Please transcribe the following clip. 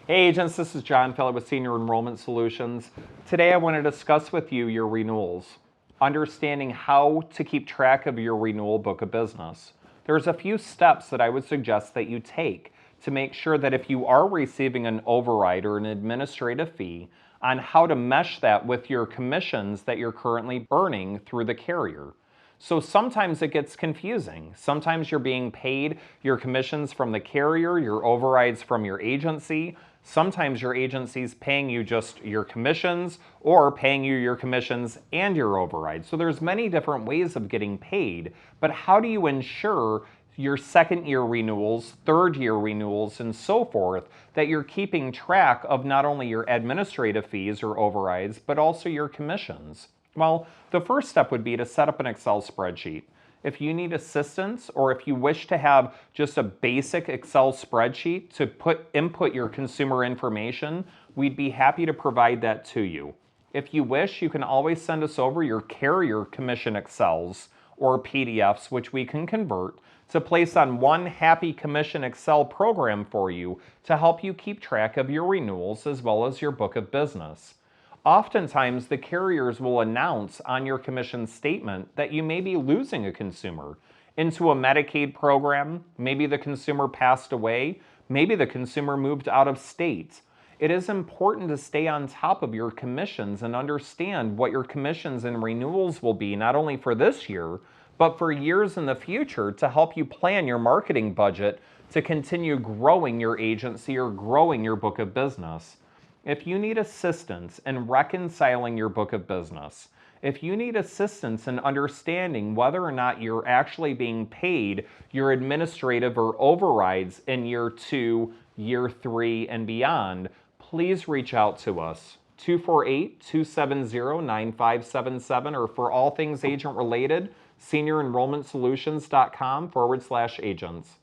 Hey agents, this is John Feller with Senior Enrollment Solutions. Today I want to discuss with you your renewals, understanding how to keep track of your renewal book of business. There's a few steps that I would suggest that you take to make sure that if you are receiving an override or an administrative fee, on how to mesh that with your commissions that you're currently earning through the carrier. So sometimes it gets confusing. Sometimes you're being paid your commissions from the carrier, your overrides from your agency. Sometimes your agency's paying you just your commissions or paying you your commissions and your overrides. So there's many different ways of getting paid, but how do you ensure your second year renewals, third year renewals, and so forth, that you're keeping track of not only your administrative fees or overrides, but also your commissions? Well, the first step would be to set up an Excel spreadsheet. If you need assistance or if you wish to have just a basic Excel spreadsheet to input your consumer information, we'd be happy to provide that to you. If you wish, you can always send us over your carrier commission Excels or PDFs, which we can convert to place on one happy commission Excel program for you to help you keep track of your renewals as well as your book of business. Oftentimes, the carriers will announce on your commission statement that you may be losing a consumer into a Medicaid program. Maybe the consumer passed away. Maybe the consumer moved out of state. It is important to stay on top of your commissions and understand what your commissions and renewals will be, not only for this year, but for years in the future, to help you plan your marketing budget to continue growing your agency or growing your book of business. If you need assistance in reconciling your book of business, if you need assistance in understanding whether or not you're actually being paid your administrative or overrides in year 2, year 3, and beyond, please reach out to us. 248-270-9577, or for all things agent related, seniorenrollmentsolutions.com/agents.